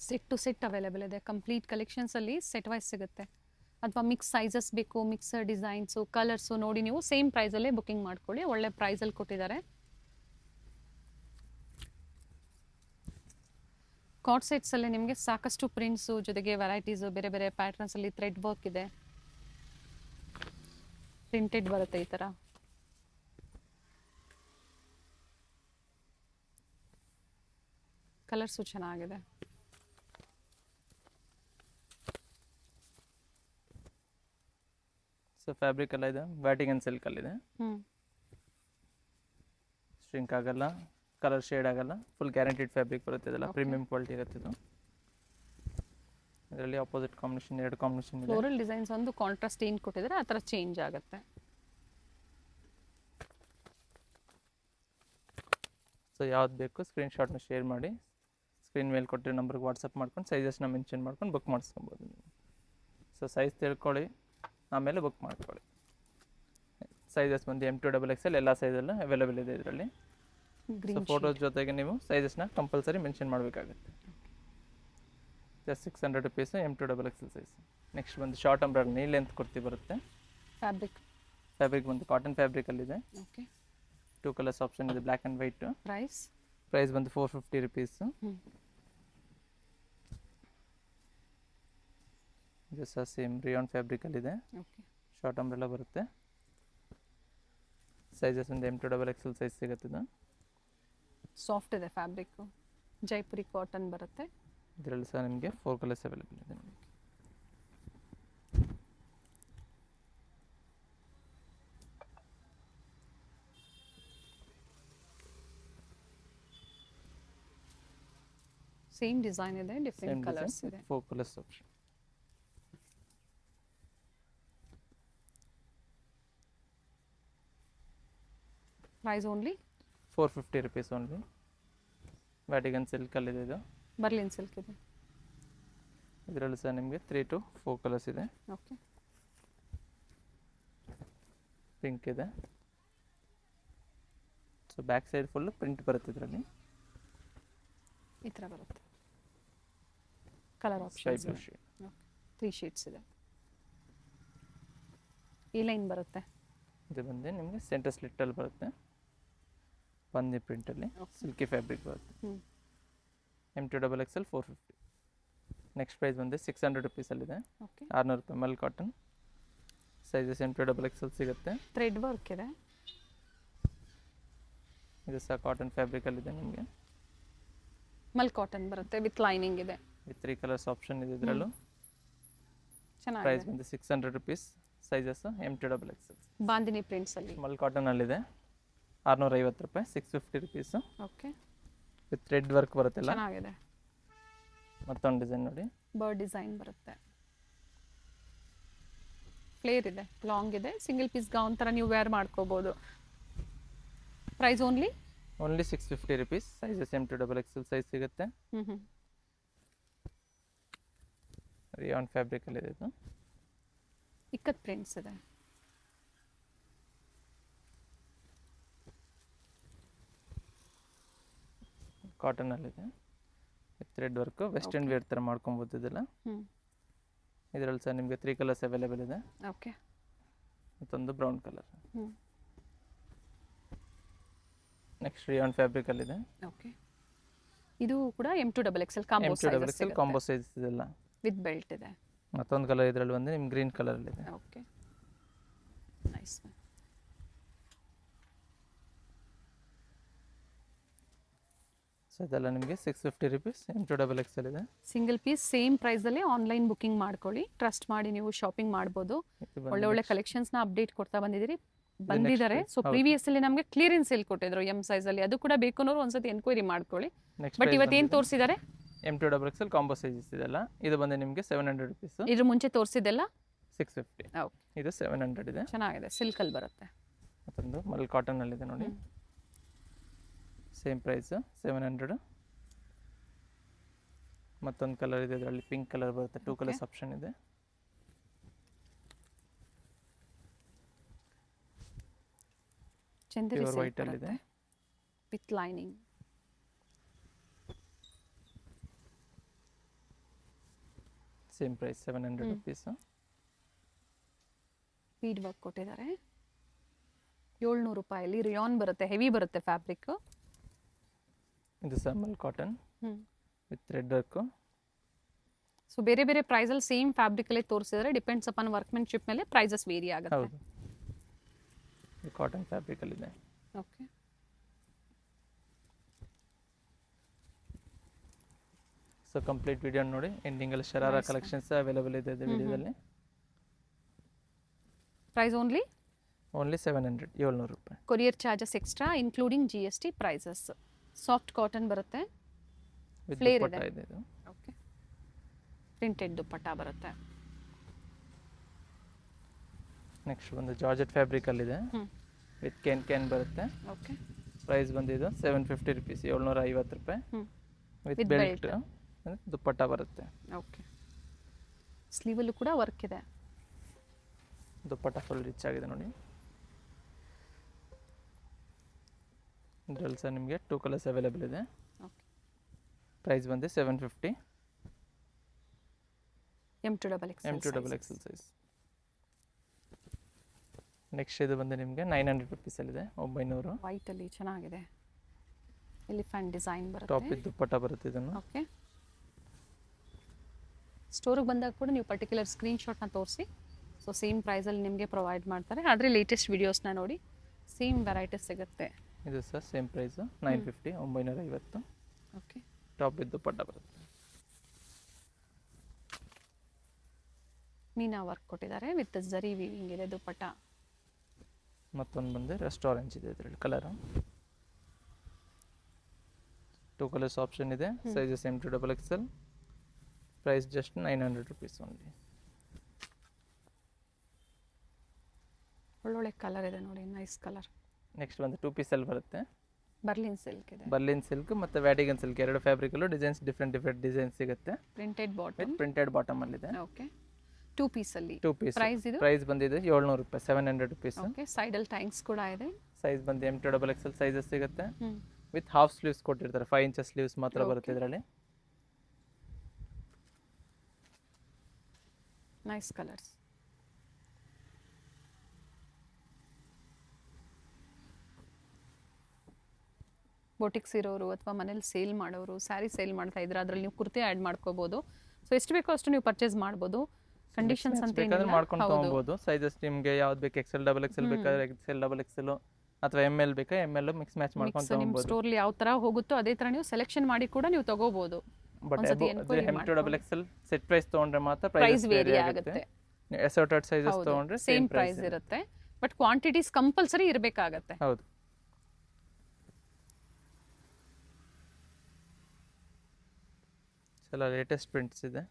ಸೆಟ್ ಟು ಸೆಟ್ ಅವೈಲೇಬಲ್ ಇದೆ. ಕಂಪ್ಲೀಟ್ ಕಲೆಕ್ಷನ್ಸ್ ಅಲ್ಲಿ ಸೆಟ್ ವೈಸ್ ಸಿಗುತ್ತೆ. ಅಥವಾ ಮಿಕ್ಸ್ ಸೈಜಸ್ ಬೇಕು, ಮಿಕ್ಸ್ ಡಿಸೈನ್ಸು, ಕಲರ್ಸು ನೋಡಿ ನೀವು ಸೇಮ್ ಪ್ರೈಸಲ್ಲೇ ಬುಕಿಂಗ್ ಮಾಡ್ಕೊಳ್ಳಿ. ಒಳ್ಳೆ ಪ್ರೈಸಲ್ಲಿ ಕೊಟ್ಟಿದ್ದಾರೆ. ಕಾರ್ಡ್ ಸೆಟ್ಸ್ ಅಲ್ಲಿ ನಿಮಗೆ ಸಾಕಷ್ಟು ಪ್ರಿಂಟ್ಸು ಜೊತೆಗೆ ವೆರೈಟೀಸು, ಬೇರೆ ಬೇರೆ ಪ್ಯಾಟರ್ನ್ಸ್ ಅಲ್ಲಿ ಥ್ರೆಡ್ ವರ್ಕ್ ಇದೆ, ಪ್ರಿಂಟೆಡ್ ಬರುತ್ತೆ ಈ ತರ. ಕಲರ್ಸು ಚೆನ್ನಾಗಿದೆ. ಸೊ ಫ್ಯಾಬ್ರಿಕ್ ಎಲ್ಲ ಇದೆ. ವ್ಯಾಟಿಗನ್ ಸಿಲ್ಕ್ ಅಲ್ಲಿ ಇದೆ. ಶ್ರಿಂಕ್ ಆಗಲ್ಲ, ಕಲರ್ ಶೇಡ್ ಆಗಲ್ಲ. ಫುಲ್ ಗ್ಯಾರಂಟಿಡ್ ಫ್ಯಾಬ್ರಿಕ್ ಬರುತ್ತೆ ಇದೆಲ್ಲ. ಪ್ರೀಮಿಯಂ ಕ್ವಾಲಿಟಿ ಇರುತ್ತೆ ಇದು. ಇದರಲ್ಲಿ ಆಪೋಸಿಟ್ ಕಾಂಬಿನೇಷನ್, 2 ಕಾಂಬಿನೇಷನ್ ಇದೆ. ಫ್ಲೋರಲ್ ಡಿಸೈನ್ಸ್ ಒಂದು ಕಾಂಟ್ರಾಸ್ಟ್ ಏನು ಕೊಟ್ಟಿದ್ರೆ ಆ ಥರ ಚೇಂಜ್ ಆಗುತ್ತೆ. ಸೊ ಯಾವ್ದು ಬೇಕು ಸ್ಕ್ರೀನ್ಶಾಟ್ನ ಶೇರ್ ಮಾಡಿ, ಸ್ಕ್ರೀನ್ ಮೇಲೆ ಕೊಟ್ಟಿರೋ ನಂಬರ್ಗೆ ವಾಟ್ಸಪ್ ಮಾಡ್ಕೊಂಡು ಸೈಜಸ್ನ ಮೆನ್ಷನ್ ಮಾಡ್ಕೊಂಡು ಬುಕ್ ಮಾಡಿಸ್ಕೊಬೋದು ನೀವು. ಸೊ ಸೈಜ್ ತಿಳ್ಕೊಳ್ಳಿ, ಆಮೇಲೆ ಬುಕ್ ಮಾಡ್ಕೊಳ್ಳಿ. ಸೈಜಸ್ ಬಂದು M2XXL ಎಲ್ಲ ಸೈಜಲ್ಲೂ ಅವೈಲೇಬಲ್ ಇದೆ ಇದರಲ್ಲಿ. ಸೊ ಫೋಟೋಸ್ ಜೊತೆಗೆ ನೀವು ಸೈಜಸ್ನ ಕಂಪಲ್ಸರಿ ಮೆನ್ಷನ್ ಮಾಡಬೇಕಾಗುತ್ತೆ. Just 600 rupees M2XXL size. Next ಬಂದು short umbrella knee length kurti ಬರುತ್ತೆ. ಫ್ಯಾಬ್ರಿಕ್ ಬಂದು ಕಾಟನ್ ಫ್ಯಾಬ್ರಿಕಲ್ಲಿದೆ. ಓಕೆ, 2 ಕಲರ್ಸ್ ಆಪ್ಷನ್ ಇದೆ, ಬ್ಲ್ಯಾಕ್ ಆ್ಯಂಡ್ ವೈಟ್. ಪ್ರೈಸ್ ಬಂದು 450 ರುಪೀಸು. ಜಸ್ಟ್ ಸೇಮ್ ರಿಯಾನ್ ಫ್ಯಾಬ್ರಿಕಲ್ಲಿದೆ. ಶಾರ್ಟ್ ಅಂಬ್ರೆಲಾ ಬರುತ್ತೆ. ಸೈಜಸ್ ಒಂದು M2XXL ಸೈಜ್ ಸಿಗುತ್ತೆ. ಇದು ಸಾಫ್ಟ್ ಇದೆ ಫ್ಯಾಬ್ರಿಕ್ಕು, ಜೈಪುರಿ ಕಾಟನ್ ಬರುತ್ತೆ. ಇದರಲ್ಲಿ ಸಹ ನಿಮಗೆ 4 ಕಲರ್ಸ್ ಅವೈಲೇಬಲ್ ಇದೆ. ಸೇಮ್ ಡಿಸೈನ್ ಇದೆ, ಡಿಫರೆಂಟ್ ಕಲರ್ಸ್ ಇದೆ. 4 colours option. Price only 450 rupees only. Vatican ಸಿಲ್ಕಲ್ಲಿದೆ ಇದು. ಬರ್ಲಿನ್ ಸಿಲ್ಕ್ ಇದೆ. ಇದರಲ್ಲಿ ಸಹ ನಿಮಗೆ 3 to 4 ಕಲರ್ಸ್ ಇದೆ. ಓಕೆ, ಪಿಂಕ್ ಇದೆ. So back side full print ಬರುತ್ತೆ ಇದರಲ್ಲಿ. ಈ ಥರ ಬರುತ್ತೆ. ಕಲರ್ ಆಪ್ಷನ್ಸ್ 3 ಶೇಡ್ಸ್ ಇದೆ. ಈ ಲೈನ್ ಬರುತ್ತೆ. ಇದು ಬಂದು ನಿಮಗೆ ಸೆಂಟರ್ ಸ್ಲಿಟ್ಟಲ್ಲಿ ಬರುತ್ತೆ, ಬಂದಿ ಪ್ರಿಂಟಲ್ಲಿ, ಸಿಲ್ಕಿ ಫ್ಯಾಬ್ರಿಕ್ ಬರುತ್ತೆ. M2XXL 450. ನೆಕ್ಸ್ಟ್ ಪ್ರೈಸ್ ಬಂದು 600 ರುಪೀಸಲ್ಲಿದೆ. 600 ರೂಪಾಯಿ ಮಲ್ ಕಾಟನ್. ಸೈಜಸ್ M2XXL ಸಿಗುತ್ತೆ. ಥ್ರೆಡ್ ವರ್ಕ್ ಇದೆ. ಇದು ಸಹ ಕಾಟನ್ ಫ್ಯಾಬ್ರಿಕಲ್ಲಿದೆ ನಿಮಗೆ. ಮಲ್ ಕಾಟನ್ ಬರುತ್ತೆ, ವಿತ್ ಲೈನಿಂಗ್ ಇದೆ. ವಿತ್ 3 ಕಲರ್ಸ್ ಆಪ್ಷನ್ ಇದೆ ಇದರಲ್ಲೂ. ಚೆನ್ನಾಗಿದೆ. ಪ್ರೈಸ್ ಬಂದು 600 ರುಪೀಸ್. Sizes M2XXL. ಬಾಂದಿನಿ ಪ್ರಿಂಟ್ಸಲ್ಲಿ ಮಲ್ ಕಾಟನಲ್ಲಿದೆ. 650 ರೂಪಾಯಿ. 650 rupees. Okay, with thread work ಬರುತ್ತಲ್ಲ. ಚೆನ್ನಾಗಿದೆ. ಮತ್ತೊಂದು ಡಿಸೈನ್ ನೋಡಿ, ಬರ್ಡ್ ಡಿಸೈನ್ ಬರುತ್ತೆ. ಫ್ಲೇರ್ ಇದೆ, ಲಾಂಗ್ ಇದೆ. ಸಿಂಗಲ್ ಪೀಸ್ ಗೌನ್ ಥರ ನೀವು ವೇರ್ ಮಾಡ್ಕೋಬೋದು. Price only 650 rupees. Sizes M2XXL size ಸಿಗುತ್ತೆ. ರಿಯಾನ್ ಫ್ಯಾಬ್ರಿಕಲ್ಲಿದೆ ಇದು. ಇಕ್ಕತ್ ಪ್ರಿಂಟ್ಸ್ ಇದೆ. ಕಾಟನಲ್ಲಿದೆ, ಥ್ರೆಡ್ ವರ್ಕು. ವೆಸ್ಟರ್ನ್ ವೇರ್ ಥರ ಮಾಡ್ಕೊಬೋದು ಇದೆಲ್ಲ. ಇದರಲ್ಲಿ ಸಹ ನಿಮಗೆ 3 ಕಲರ್ಸ್ ಅವೈಲೇಬಲ್ ಇದೆ. ಓಕೆ, ಮತ್ತೊಂದು ಬ್ರೌನ್ ಕಲರ್. ನೆಕ್ಸ್ಟ್ ರಿಯಾನ್ ಫ್ಯಾಬ್ರಿಕಲ್ಲಿದೆ. ಓಕೆ, ಇದು ಕೂಡ M2XXL combo M2XXL combo size ಇದೆಲ್ಲ. ವಿತ್ ಬೆಲ್ಟ್ ಇದೆ. ಮತ್ತೊಂದು ಕಲರ್ ಇದರಲ್ಲಿ ಬಂದು ನಿಮ್ಗೆ ಗ್ರೀನ್ ಕಲರಲ್ಲಿದೆ. Okay, nice. ಸೊ ಇದೆಲ್ಲ ನಿಮಗೆ 650 ರುಪೀಸ್. M2XXL ಇದೆ. ಸಿಂಗಲ್ ಪೀಸ್ ಸೇಮ್ ಪ್ರೈಸಲ್ಲಿ ಆನ್ಲೈನ್ ಬುಕಿಂಗ್ ಮಾಡ್ಕೊಳ್ಳಿ. ಟ್ರಸ್ಟ್ ಮಾಡಿ ನೀವು ಶಾಪಿಂಗ್ ಮಾಡ್ಬೋದು. ಒಳ್ಳೆ ಒಳ್ಳೆ ಕಲೆಕ್ಷನ್ಸ್ನ ಅಪ್ಡೇಟ್ ಕೊಡ್ತಾ ಬಂದಿದ್ದಾರೆ. ಸೊ ಪ್ರೀವಿಯಸ್ ಅಲ್ಲಿ ನಮಗೆ ಕ್ಲಿಯರೆನ್ಸ್ ಸೇಲ್ ಕೊಟ್ಟಿದ್ರು M ಸೈಜಲ್ಲಿ. ಅದು ಕೂಡ ಬೇಕು ಅನ್ನೋರು ಒಂದ್ಸತಿ ಎನ್ಕ್ವೈರಿ ಮಾಡ್ಕೊಳ್ಳಿ. ಬಟ್ ಇವತ್ತೇನು ತೋರಿಸಿದ್ದಾರೆ M2XXL ಕಾಂಬೋ ಸೈಜಸ್ ಇದೆಲ್ಲ. ಇದು ಬಂದು ನಿಮಗೆ 700 ರುಪೀಸ್. ಇದ್ರ ಮುಂಚೆ ತೋರಿಸಿದ್ದೆಲ್ಲ 650. ಇದು 700 ಇದೆ. ಚೆನ್ನಾಗಿದೆ, ಸಿಲ್ಕಲ್ಲಿ ಬರುತ್ತೆ. ಮತ್ತೊಂದು ಮಲ್ ಕಾಟನಲ್ಲಿದೆ ನೋಡಿ. Same price 700. ಮತ್ತೊಂದು ಕಲರ್ ಇದೆ ಇದರಲ್ಲಿ, ಪಿಂಕ್ ಕಲರ್ ಬರುತ್ತೆ. 2 ಕಲರ್ಸ್ ಆಪ್ಷನ್ ಇದೆ. ಚಂದೇರಿ ವೈಟ್ ಅಲ್ಲಿ ಇದೆ with lining. Same price 700 rupees. Bead work ಕೊಟ್ಟಿದ್ದಾರೆ. 700 ರೂಪಾಯಲ್ಲಿ ರಿಯಾನ್ ಬರುತ್ತೆ, ಹೆವಿ ಬರುತ್ತೆ ಫ್ಯಾಬ್ರಿಕ್. ಇದು ಸಮಲ್ cotton with thread work. So ಬೇರೆ ಬೇರೆ ಪ್ರೈಸಲ್ಲಿ ಸೇಮ್ ಫ್ಯಾಬ್ರಿಕಲ್ಲೇ ತೋರಿಸಿದರೆ ಡಿಪೆಂಡ್ಸ್ ಅಪಾನ್ ವರ್ಕ್ಮೆನ್ಶಿಪ್ ಮೇಲೆ ಪ್ರೈಸಸ್ ವೇರಿ ಆಗುತ್ತೆ. ಹೌದು, ಕಾಟನ್ ಫ್ಯಾಬ್ರಿಕಲ್ಲಿದೆ. ಓಕೆ, ಸೊ ಕಂಪ್ಲೀಟ್ ವಿಡಿಯೋ ನೋಡಿ. ಎಂಡಿಂಗಲ್ಲಿ ಶರಾರಾ ಕಲೆಕ್ಷನ್ಸ್ ಅವೈಲೇಬಲ್ ಇದೆ ವಿಡಿಯೋದಲ್ಲಿ. ಪ್ರೈಸ್ ಓನ್ಲಿ 700, 700 ರೂಪಾಯಿ. Courier charges extra including GST prices. Soft cotton ಬರುತ್ತೆ, ಫ್ಲೇರ್ ಇದೆ. ಇದು ಓಕೆ, ಪ್ರಿಂಟೆಡ್ ದುಪ್ಪಟ್ಟ ಬರುತ್ತೆ. ನೆಕ್ಸ್ಟ್ ಬಂದು ಜಾರ್ಜೆಟ್ ಫ್ಯಾಬ್ರಿಕಲ್ಲಿದೆ, ವಿತ್ ಕ್ಯಾನ್ ಬರುತ್ತೆ. ಓಕೆ. ಪ್ರೈಸ್ ಬಂದಿದ್ದು 750 ರುಪೀಸ್, 750 ರೂಪಾಯಿ. ವಿತ್ ಬೆಲ್ಟ್ ದುಪ್ಪಟ್ಟ ಬರುತ್ತೆ. ಓಕೆ. ಸ್ಲೀವಲ್ಲೂ ಕೂಡ ವರ್ಕ್ ಇದೆ. ದುಪ್ಪಟ್ಟ ಫುಲ್ ರಿಚ್ ಆಗಿದೆ ನೋಡಿ. ಇದರಲ್ಲಿ ಸಹ ನಿಮಗೆ 2 ಕಲರ್ಸ್ ಅವೈಲೇಬಲ್ ಇದೆ. ಓಕೆ. ಪ್ರೈಸ್ ಬಂದು 750. M2XXL size. ನೆಕ್ಸ್ಟ್ ಇದು ಬಂದು ನಿಮಗೆ 900 ರುಪೀಸಲ್ಲಿದೆ, 900. ವೈಟಲ್ಲಿ ಚೆನ್ನಾಗಿದೆ, ಎಲಿಫೆಂಟ್ ಡಿಸೈನ್ ಟಾಪ್ ಬರುತ್ತೆ. ಇದು ದುಪ್ಪಟ್ಟ ಬರುತ್ತೆ ಇದನ್ನು. ಓಕೆ. ಸ್ಟೋರಿಗೆ ಬಂದಾಗ ಕೂಡ ನೀವು ಪರ್ಟಿಕ್ಯುಲರ್ ಸ್ಕ್ರೀನ್ಶಾಟ್ನ ತೋರಿಸಿ, ಸೊ ಸೇಮ್ ಪ್ರೈಸಲ್ಲಿ ನಿಮಗೆ ಪ್ರೊವೈಡ್ ಮಾಡ್ತಾರೆ. ಆದರೆ ಲೇಟೆಸ್ಟ್ ವೀಡಿಯೋಸ್ನ ನೋಡಿ, ಸೇಮ್ ವೆರೈಟೀಸ್ ಸಿಗುತ್ತೆ. ಇದು ಸಹ ಸೇಮ್ ಪ್ರೈಸು 950, 950. ಓಕೆ. ಟಾಪ್ ಇದು ದುಪ್ಪಟ್ಟ ಬರುತ್ತೆ. ಮೀನಾ ವರ್ಕ್ ಕೊಟ್ಟಿದ್ದಾರೆ, ವಿತ್ ಝರಿ ವೀವಿಂಗ್ ಇದೆ ದುಪ್ಪಟ್ಟ. ಮತ್ತೊಂದು ಬಂದು ರಸ್ಟ್ ಆರೆಂಜ್ ಇದೆ ಇದರಲ್ಲಿ ಕಲರು. 2 ಕಲರ್ಸ್ ಆಪ್ಷನ್ ಇದೆ. Sizes M2XXL. Price just 900 rupees only. ಒಳ್ಳೊಳ್ಳೆ ಕಲರ್ ಇದೆ ನೋಡಿ, ನೈಸ್ ಕಲರ್. ನೆಕ್ಸ್ಟ್ ಬಂದು 2 ಪೀಸಲ್ಲಿ ಬರುತ್ತೆ. ಬರ್ಲಿನ್ ಸಿಲ್ಕ್ ಇದೆ. ಬರ್ಲಿನ್ ಸಿಲ್ಕ್ ಮತ್ತು ವ್ಯಾಟಿಗನ್ ಸಿಲ್ಕ್, ಎರಡು ಫ್ಯಾಬ್ರಿಕಲ್ಲೂ ಡಿಫ್ರೆಂಟ್ ಡಿಸೈನ್ ಸಿಗುತ್ತೆ. Printed bottom. ವಿತ್ ಪ್ರಿಂಟೆಡ್ ಬಾಟಮಲ್ಲಿದೆ. ಓಕೆ. 2 ಪೀಸಲ್ಲಿ. 2 ಪೀಸ್. ಪ್ರೈಸ್ ಇದು? ಪ್ರೈಸ್ ಬಂದಿದೆ 700 ರೂಪಾಯಿ, 700 ರುಪೀಸ್. ಓಕೆ. ಸೈಡಲ್ಲಿ ಟ್ಯಾಂಕ್ಸ್ ಕೂಡ ಇದೆ. ಸೈಜ್ ಬಂದು M2XXL ಸೈಜಸ್ ಸಿಗುತ್ತೆ. ವಿತ್ ಹಾಫ್ ಸ್ಲೀವ್ಸ್ ಕೊಟ್ಟಿರ್ತಾರೆ, 5 ಇಂಚಸ್ ಸ್ಲೀವ್ಸ್ ಮಾತ್ರ ಬರುತ್ತೆ ಇದರಲ್ಲಿ. Nice colours. ಬೋಟಿಕ್ಸ್ ಇರೋರು ಅಥವಾ ಮನೇಲಿ ಸೇಲ್ ಮಾಡೋರು, ಸ್ಯಾರಿ ಸೇಲ್ ಮಾಡ್ತಾ ಇದ್ರೆ ಅದರಲ್ಲಿ ನೀವು ಕುರ್ತಿ ಆ್ಯಡ್ ಮಾಡ್ಕೋಬೋದು. ಸೊ ಎಷ್ಟು ಬೇಕೋ ಅಷ್ಟು ನೀವು ಪರ್ಚೇಸ್ ಮಾಡ್ಬೋದು. ಕಂಡೀಷನ್ಸ್ ಅಂತ ಬೇಕಾದ್ರೆ ಮಾಡ್ಕೊಂಡು ತಗೊಬೋದು. ಸೈಜಸ್ ನಿಮಗೆ ಯಾವ್ದು ಬೇಕು, XL ಬೇಕಾದ್ರೆ XL ಅಥವಾ ML ಬೇಕಾ ML ಮಿಕ್ಸ್ ಮ್ಯಾಚ್ ಮಾಡ್ಕೊಂಡು ನಿಮ್ಮ ತಗೊಬೋದು. ಸ್ಟೋರ್ಲಿ ಯಾವ ಥರ ಹೋಗುತ್ತೋ ಅದೇ ಥರ ನೀವು ಸೆಲೆಕ್ಷನ್ ಮಾಡಿ ಕೂಡ ನೀವು ತಗೋಬೋದು. ಬಟ್ M2XXL ಸೆಟ್ ಪ್ರೈಸ್ ತಗೊಂಡ್ರೆ ಮಾತ್ರ ಪ್ರೈಸ್ ವೇರಿ ಆಗುತ್ತೆ. ಅಸಾರ್ಟೆಡ್ ಸೈಜಸ್ ತಗೊಂಡ್ರೆ ಸೇಮ್ ಪ್ರೈಸ್ ಇರುತ್ತೆ, ಬಟ್ ಕ್ವಾಂಟಿಟೀಸ್ ಕಂಪಲ್ಸರಿ ಇರಬೇಕಾಗತ್ತೆ. ಹೌದು. ಎಲ್ಲ ಲೇಟೆಸ್ಟ್ ಪ್ರಿಂಟ್ಸ್ ಇದೆ.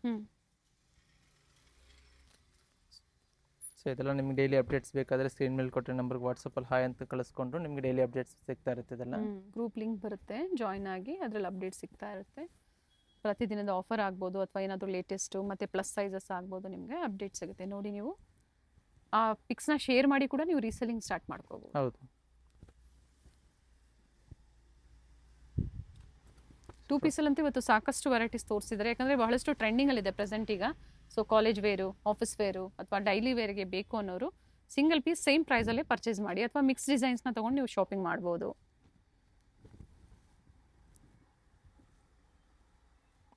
ಸೊ ಇದೆಲ್ಲ ನಿಮ್ಗೆ ಡೈಲಿ ಅಪ್ಡೇಟ್ಸ್ ಬೇಕಾದರೆ ಸ್ಕ್ರೀನ್ ಮೇಲೆ ಕೊಟ್ಟರೆ ನಂಬರ್ಗೆ ವಾಟ್ಸಪ್ಪಲ್ಲಿ ಹಾಯ್ ಅಂತ ಕಳಿಸ್ಕೊಂಡು ನಿಮಗೆ ಡೈಲಿ ಅಪ್ಡೇಟ್ಸ್ ಸಿಗ್ತಾ ಇರುತ್ತೆ. ಇದೆಲ್ಲ ಗ್ರೂಪ್ ಲಿಂಕ್ ಬರುತ್ತೆ, ಜಾಯ್ನ್ ಆಗಿ ಅದರಲ್ಲಿ ಅಪ್ಡೇಟ್ ಸಿಗ್ತಾ ಇರುತ್ತೆ. ಪ್ರತಿದಿನದ ಆಫರ್ ಆಗ್ಬೋದು ಅಥವಾ ಏನಾದರೂ ಲೇಟೆಸ್ಟು ಮತ್ತು ಪ್ಲಸ್ ಸೈಜಸ್ ಆಗ್ಬೋದು, ನಿಮಗೆ ಅಪ್ಡೇಟ್ ಸಿಗುತ್ತೆ. ನೋಡಿ, ನೀವು ಆ ಪಿಕ್ಸ್ನ ಶೇರ್ ಮಾಡಿ ಕೂಡ ನೀವು ರೀಸೆಲ್ಲಿಂಗ್ ಸ್ಟಾರ್ಟ್ ಮಾಡ್ಕೋಬೋದು. ಹೌದು. 2 ಪೀಸಲ್ಲಂತೂ ಇವತ್ತು ಸಾಕಷ್ಟು ವೆರೈಟೀಸ್ ತೋರಿಸಿದ್ದಾರೆ, ಯಾಕಂದರೆ ಬಹಳಷ್ಟು ಟ್ರೆಂಡಿಂಗಲ್ಲಿದೆ ಪ್ರೆಸೆಂಟ್ ಈಗ. So college wear, office wear ಅಥವಾ ಡೈಲಿ ವೇರ್ಗೆ ಬೇಕು ಅನ್ನೋರು ಸಿಂಗಲ್ ಪೀಸ್ ಸೇಮ್ ಪ್ರೈಸಲ್ಲೇ ಪರ್ಚೇಸ್ ಮಾಡಿ, ಅಥವಾ ಮಿಕ್ಸ್ ಡಿಸೈನ್ಸ್ನ ತೊಗೊಂಡು ನೀವು ಶಾಪಿಂಗ್ ಮಾಡ್ಬೋದು.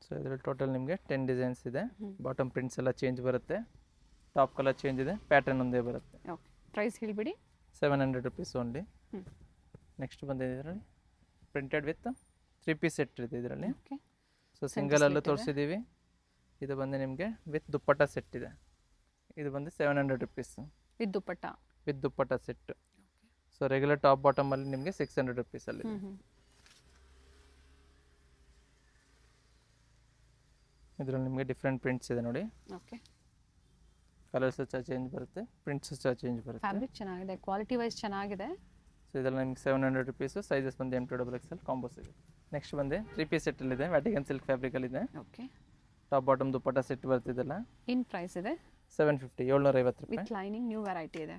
ಸೊ ಇದರಲ್ಲಿ ಟೋಟಲ್ ನಿಮಗೆ 10 ಡಿಸೈನ್ಸ್ ಇದೆ. ಬಾಟಮ್ ಪ್ರಿಂಟ್ಸ್ ಎಲ್ಲ ಚೇಂಜ್ ಬರುತ್ತೆ, ಟಾಪ್ ಕಲರ್ ಚೇಂಜ್ ಇದೆ, ಪ್ಯಾಟರ್ನ್ ಒಂದೇ ಬರುತ್ತೆ. ಓಕೆ. ಪ್ರೈಸ್ ಹೇಳಿಬಿಡಿ. 700 ರುಪೀಸ್ ಓನ್ಲಿ. ನೆಕ್ಸ್ಟ್ ಬಂದಿದೆ ಇದರಲ್ಲಿ ಪ್ರಿಂಟೆಡ್ ವಿತ್ 3 ಪೀಸ್ ಸೆಟ್ ಇದೆ ಇದರಲ್ಲಿ. ಓಕೆ. ಸೊ ಸಿಂಗಲಲ್ಲೂ ತೋರಿಸಿದ್ದೀವಿ. ಇದು ಬಂದು ನಿಮಗೆ ವಿತ್ ದುಪ್ಪಟ್ಟ ಸೆಟ್ ಇದೆ. ಇದು ಬಂದು 700 rupees with dupatta set. So regular top ಬಾಟಮಲ್ಲಿ ನಿಮಗೆ 600 ರುಪೀಸಲ್ಲಿ. ಇದರಲ್ಲಿ ನಿಮಗೆ ಡಿಫ್ರೆಂಟ್ ಪ್ರಿಂಟ್ಸ್ ಇದೆ ನೋಡಿ. ಓಕೆ. ಕಲರ್ಸ್ ಸಹ ಚೇಂಜ್ ಬರುತ್ತೆ, ಪ್ರಿಂಟ್ಸ್ ಸಹ ಚೇಂಜ್ ಬರುತ್ತೆ. ಫ್ಯಾಬ್ರಿಕ್ ಚೆನ್ನಾಗಿದೆ, ಕ್ವಾಲಿಟಿ ವೈಸ್ ಚೆನ್ನಾಗಿದೆ. ಸೊ ಇದೆಲ್ಲ ನಿಮಗೆ 700 ರುಪೀಸು. ಸೈಜಸ್ ಬಂದು M2XXL ಕಾಂಬೋ ಸಿಗುತ್ತೆ. ನೆಕ್ಸ್ಟ್ ಬಂದು 3 ಪೀಸ್ ಸೆಟ್ಟಲ್ಲಿದೆ, ವ್ಯಾಟಿಗನ್ ಸಿಲ್ಕ್ ಫ್ಯಾಬ್ರಿಕಲ್ಲಿದೆ. Okay. Top bottom dupatta set ಬರ್ತಿದ್ದಲ್ಲ. ಇನ್ ಪ್ರೈಸ್ ಇದೆ 750, 750 ರೂಪಾಯಿ. ವಿತ್ ಲೈನಿಂಗ್ ನ್ಯೂ ವೆರೈಟಿ ಇದೆ.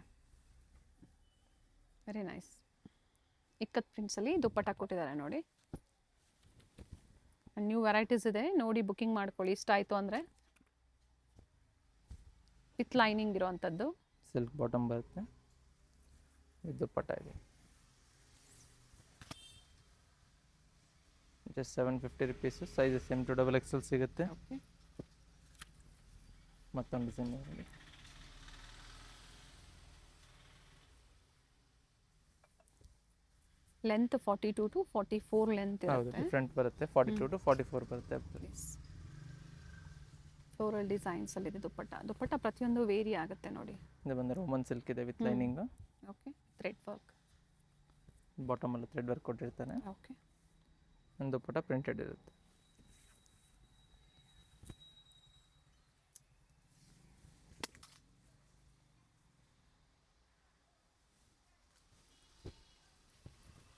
Very nice. ಇಕ್ಕತ್ ಪ್ರಿಂಟ್ಸಲ್ಲಿ ದುಪ್ಪಟ್ಟ ಕೊಟ್ಟಿದ್ದಾರೆ ನೋಡಿ. ನ್ಯೂ ವೆರೈಟೀಸ್ ಇದೆ, ನೋಡಿ ಬುಕ್ಕಿಂಗ್ ಮಾಡ್ಕೊಳ್ಳಿ. ಇಷ್ಟ ಆಯಿತು ಅಂದರೆ ವಿತ್ ಲೈನಿಂಗ್ ಇರೋವಂಥದ್ದು. ಸಿಲ್ಕ್ ಬಾಟಮ್ ಬರುತ್ತೆ, ಇದು ದುಪ್ಪಟ್ಟ ಇದೆ. Just 750 rupees. ಸೈಜಸ್ M2XXL ಸಿಗುತ್ತೆ. ಓಕೆ. ಮತ್ತೊಂದು ಡಿಸೈನ್ ನೋಡಿ. ಲೆಂತ್ 42 to 44 ಲೆಂತ್ ಹೌದು, ಇರುತ್ತೆ. ಡಿಫ್ರೆಂಟ್ ಬರುತ್ತೆ. 42 to 44 ಬರುತ್ತೆ. ಫ್ಲೋರಲ್ ಡಿಸೈನ್ಸಲ್ಲಿ ಇದೆ ದುಪ್ಪಟ್ಟ ಪ್ರತಿಯೊಂದು ವೇರಿ ಆಗುತ್ತೆ ನೋಡಿ. ಇದು ಬಂದರೆ ರೋಮನ್ ಸಿಲ್ಕ್ ಇದೆ with lining. Okay. Thread work, ಬಾಟಮಲ್ಲಿ ಥ್ರೆಡ್ ವರ್ಕ್ ಕೊಟ್ಟಿರ್ತಾನೆ. ಓಕೆ. ಒಂದು ದುಪ್ಪಟ್ಟ ಪ್ರಿಂಟೆಡ್ ಇರುತ್ತೆ.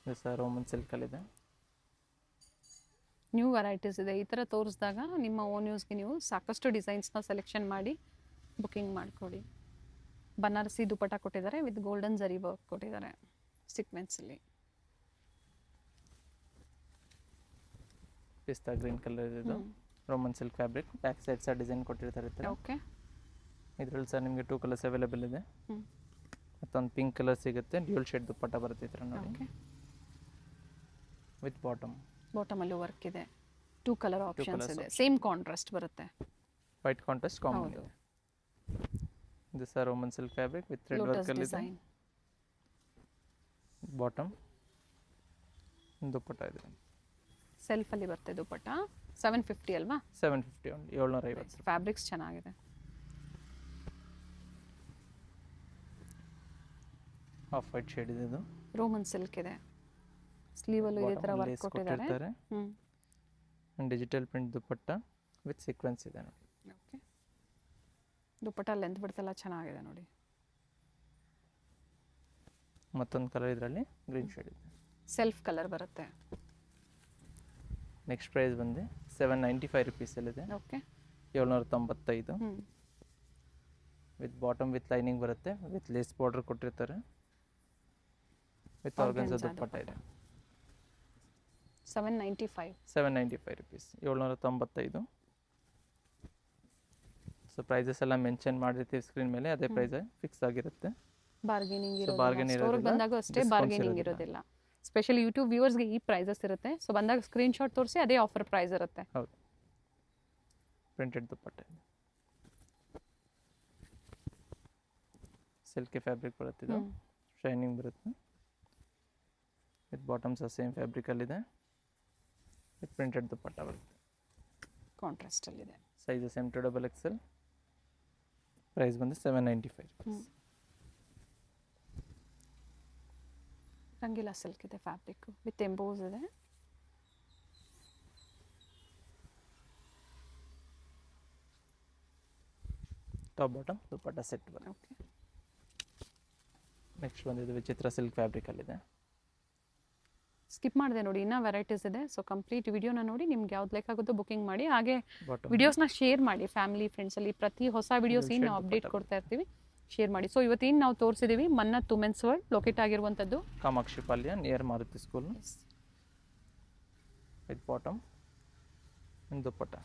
ಇದು ಸಹ ರೋಮನ್ ಸಿಲ್ಕಲ್ಲಿದೆ. ನ್ಯೂ ವೆರೈಟೀಸ್ ಇದೆ. ಈ ಥರ ತೋರಿಸಿದಾಗ ನಿಮ್ಮ ಓನ್ ಯೂಸ್ಗೆ ನೀವು ಸಾಕಷ್ಟು ಡಿಸೈನ್ಸ್ನ ಸೆಲೆಕ್ಷನ್ ಮಾಡಿ ಬುಕ್ಕಿಂಗ್ ಮಾಡ್ಕೊಳ್ಳಿ. ಬನಾರಸಿ ದುಪಟ್ಟ ಕೊಟ್ಟಿದ್ದಾರೆ ವಿತ್ ಗೋಲ್ಡನ್ ಜರಿ ವರ್ಕ್ ಕೊಟ್ಟಿದ್ದಾರೆ ಸೀಕ್ವೆನ್ಸಲ್ಲಿ. ಪಿಸ್ತಾ ಗ್ರೀನ್ ಕಲರ್ ಇದು Roman silk fabric. Back side ಸಹ ಡಿಸೈನ್ ಕೊಟ್ಟಿರ್ತಾರೆ. ಓಕೆ, ಇದರಲ್ಲಿ ಸಹ ನಿಮಗೆ 2 ಕಲರ್ಸ್ ಅವೈಲೇಬಲ್ ಇದೆ. ಹ್ಞೂ ಮತ್ತೊಂದು ಪಿಂಕ್ ಕಲರ್ ಸಿಗುತ್ತೆ. ಡ್ಯೂಲ್ ಶೇಡ್ ದುಪ್ಪಟ್ಟ ಬರುತ್ತೆ ಈ ಥರ ನೋಡಿ, ಓಕೆ. ವಿತ್ ಬಾಟಮಲ್ಲೂ ವರ್ಕ್ ಇದೆ. 2 ಕಲರ್ ಆಪ್ಷನ್ಸ್ colours ಇದೆ. ಸೇಮ್ ಕಾಂಟ್ರಾಸ್ಟ್ ಬರುತ್ತೆ. ವೈಟ್ ಕಾಂಟ್ರಾಸ್ಟ್ ಕಾಮನ್ ಹೌದು. ಇದೆ. ಇದು ಸಹ Roman silk fabric with thread lotus ವರ್ಕಲ್ಲಿದೆ. ಡಿಸೈನ್. ಬಾಟಮ್ ದುಪ್ಪಟ್ಟ ಇದೆ. ಸೆಲ್ಫಲ್ಲಿ ಬರುತ್ತೆ ದುಪಟ್ಟ. 750 ಅಲ್ವಾ? 750 ಓನ್ಲಿ, 750. ಫ್ಯಾಬ್ರಿಕ್ಸ್ ಚೆನ್ನಾಗಿದೆ. ಆಫ್ ವೈಟ್ ಶೇಡ್ ಇದೆ. ಇದು ರೋಮನ್ ಸಿಲ್ಕ್ ಇದೆ. ಸ್ಲೀವಲ್ಲೂ ಇದೇ ಥರ ವರ್ಕ್ ಕೊಟ್ಟಿದ್ದಾರೆ. Digital print dupatta with sequence ಇದೆ ನೋಡಿ. ಓಕೆ, ದುಪಟ್ಟ ಲೆಂತ್ ಬಿಡ್ತೆಲ್ಲ ಚೆನ್ನಾಗಿದೆ ನೋಡಿ. ಮತ್ತೊಂದು ಕಲರ್ ಇದರಲ್ಲಿ ಗ್ರೀನ್ ಶೇಡ್ ಇದೆ. ಸೆಲ್ಫ್ ಕಲರ್ ಬರುತ್ತೆ. ನೆಕ್ಸ್ಟ್ ಪ್ರೈಸ್ ಬಂದು 795 ರುಪೀಸಲ್ಲಿದೆ. ಓಕೆ, 795 ಹ್ಞೂ ವಿತ್ ಬಾಟಮ್ ವಿತ್ ಲೈನಿಂಗ್ ಬರುತ್ತೆ. ವಿತ್ ಲೇಸ್ ಬಾರ್ಡರ್ ಕೊಟ್ಟಿರ್ತಾರೆ. ವಿತ್ ಆರ್ಗನ್ಸಾ ದುಪ್ಪಟ್ಟ ಇದೆ. 795 ರುಪೀಸ್, 795. ಸೊ ಪ್ರೈಸಸ್ ಎಲ್ಲ ಮೆನ್ಷನ್ ಮಾಡಿರ್ತೀವಿ ಸ್ಕ್ರೀನ್ ಮೇಲೆ, ಅದೇ ಪ್ರೈಸ್ ಫಿಕ್ಸ್ ಆಗಿರುತ್ತೆ. ಬಾರ್ಗೇನಿಂಗ್ bargain ಇರೋದಿಲ್ಲ. ಸ್ಟೋರ್ಗೆ ಇರೋದಿಲ್ಲ, ಬಂದಾಗ ಅಷ್ಟೇ discounts ಬಾರ್ಗೇನಿಂಗ್ ಇರೋದಿಲ್ಲ. ಸ್ಪೆಷಲಿ ಯೂಟ್ಯೂಬ್ ವ್ಯೂವರ್ಸ್ಗೆ ಈ ಪ್ರೈಸಸ್ ಇರುತ್ತೆ. ಸೊ ಬಂದಾಗ ಸ್ಕ್ರೀನ್ಶಾಟ್ ತೋರಿಸಿ ಅದೇ ಆಫರ್ ಪ್ರೈಸ್ ಇರುತ್ತೆ. ಹೌದು. ಪ್ರಿಂಟೆಡ್ ದುಪ್ಪಟ್ಟ ಇದೆ. ಸಿಲ್ಕಿ ಫ್ಯಾಬ್ರಿಕ್ ಬರುತ್ತೆ. ಇದು ಶೈನಿಂಗ್ ಬರುತ್ತೆ. ವಿತ್ ಬಾಟಮ್ಸ್ ಸೇಮ್ ಫ್ಯಾಬ್ರಿಕಲ್ಲಿದೆ. ವಿತ್ ಪ್ರಿಂಟೆಡ್ ದುಪ್ಪಟ್ಟ ಬರುತ್ತೆ. ಕಾಂಟ್ರಾಸ್ಟಲ್ಲಿದೆ. Sizes M to XXL. Price ಬಂದು 795 ರುಪೀಸ್. ರಂಗೀಲಾ ಸಿಲ್ಕ್ ಇದೆ ಫ್ಯಾಬ್ರಿಕ್ ವಿತ್ ಎಂಬೋಸ್ ಇದೆ. ಟಾಪ್ ಬಾಟಮ್ ದುಪ್ಪಟ್ಟ ಸೆಟ್ ಬರುತ್ತೆ. ಓಕೆ, ನೆಕ್ಸ್ಟ್ ಬಂದಿದ್ದು ವಿಚಿತ್ರ ಸಿಲ್ಕ್ ಫ್ಯಾಬ್ರಿಕಲ್ಲಿದೆ. ಸ್ಕಿಪ್ ಮಾಡಿದೆ ನೋಡಿ, ಇನ್ನೂ ವೆರೈಟೀಸ್ ಇದೆ. ಸೊ ಕಂಪ್ಲೀಟ್ ವಿಡಿಯೋನ ನೋಡಿ, ನಿಮ್ಗೆ ಯಾವ್ದು ಬೇಕಾಗುತ್ತೋ ಬುಕಿಂಗ್ ಮಾಡಿ. ಹಾಗೆ ಬಾಟಮ್ ವಿಡಿಯೋಸ್ನ ಶೇರ್ ಮಾಡಿ ಫ್ಯಾಮಿಲಿ ಫ್ರೆಂಡ್ಸಲ್ಲಿ. ಪ್ರತಿ ಹೊಸ ವಿಡಿಯೋಸ್ ಏನು ನಾವು ಅಪ್ಡೇಟ್ ಕೊಡ್ತಾ ಇರ್ತೀವಿ, ಶೇರ್ ಮಾಡಿ. ಸೊ ಇವತ್ತೇನು ನಾವು ತೋರಿಸಿದ್ದೀವಿ ಮನ್ನತ್ ವುಮೆನ್ಸ್ ವರ್ಲ್ಡ್ ಲೊಕೇಟ್ ಆಗಿರುವಂಥದ್ದು Kamakshi Palya near Maruti school. With bottom dupatta.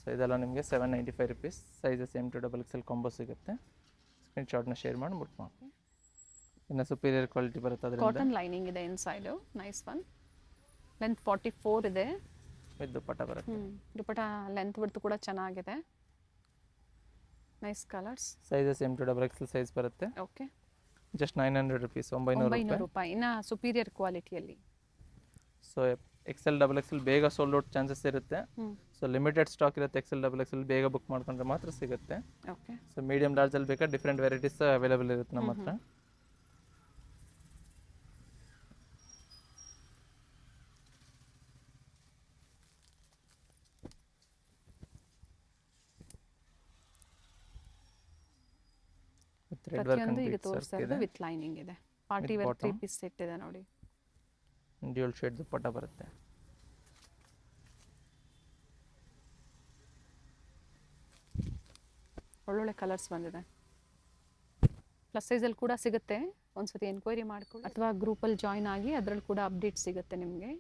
So ಇದೆಲ್ಲ ನಿಮಗೆ 795 rupees. Sizes M to XXL combo ಸಿಗುತ್ತೆ. ಸ್ಕ್ರೀನ್ಶಾಟ್ನ ಶೇರ್ ಮಾಡಿ ಬುಕ್ ಮಾಡಿ. ಇನ್ನು ಸುಪೀರಿಯರ್ ಕ್ವಾಲಿಟಿ ಬರುತ್ತೆ. ಅದರಿಂದ ಕಾಟನ್ ಲೈನಿಂಗ್ ಇದೆ ಇನ್ಸೈಡು. Nice one. ಲೆಂತ್ 44 ಇದೆ. ವಿತ್ ದುಪ್ಪಟ್ಟ ಬರುತ್ತೆ. ದುಪಟ್ಟ ಲೆಂತ್ ಬಿಡ್ತು ಕೂಡ ಚೆನ್ನಾಗಿದೆ. Nice colours. Sizes M to XXL size ಬರುತ್ತೆ. ಓಕೆ, ಜಸ್ಟ್ 900 ರುಪೀಸ್, 900 ರೂಪಾಯಿ. ಇನ್ನು ಸುಪೀರಿಯರ್ ಕ್ವಾಲಿಟಿಯಲ್ಲಿ. ಸೊ XL XXL ಬೇಗ ಸೋಲ್ಡ್ ಔಟ್ ಚಾನ್ಸಸ್ ಇರುತ್ತೆ. ಸೊ ಲಿಮಿಟೆಡ್ ಸ್ಟಾಕ್ ಇರುತ್ತೆ. XL XXL ಬೇಗ ಬುಕ್ ಮಾಡ್ಕೊಂಡ್ರೆ ಮಾತ್ರ ಸಿಗುತ್ತೆ. ಓಕೆ, ಸೊ ಮೀಡಿಯಂ ಲಾರ್ಜಲ್ಲಿ ಬೇಕಾ ಡಿಫ್ರೆಂಟ್ ವೆರೈಟೀಸ್ ಅವೈಲೇಬಲ್ ಇರುತ್ತೆ ನಮ್ಮ ಹತ್ರ. ಪ್ರತಿಯೊಂದು ಈಗ ತೋರಿಸ್ತಾ ಇರೋದು ವಿತ್ ಲೈನಿಂಗ್ ಇದೆ. ಪಾರ್ಟಿ ವೇರ್ 3 ಪೀಸ್ ಸೆಟ್ ಇದೆ ನೋಡಿ. ಡ್ಯೂಲ್ ಶೇಡ್ ದುಪ್ಪಟ್ಟ ಬರುತ್ತೆ. ಒಳ್ಳೊಳ್ಳೆ ಕಲರ್ಸ್ ಬಂದಿದೆ. ಪ್ಲಸ್ ಸೈಜಲ್ಲಿ ಕೂಡ ಸಿಗುತ್ತೆ. ಒಂದ್ಸತಿ ಎನ್ಕ್ವೈರಿ ಮಾಡ್ಕೊಳ್ಳಿ ಅಥವಾ ಗ್ರೂಪಲ್ಲಿ ಜಾಯ್ನ್ ಆಗಿ, ಅದರಲ್ಲಿ ಕೂಡ ಅಪ್ಡೇಟ್ ಸಿಗುತ್ತೆ ನಿಮಗೆ.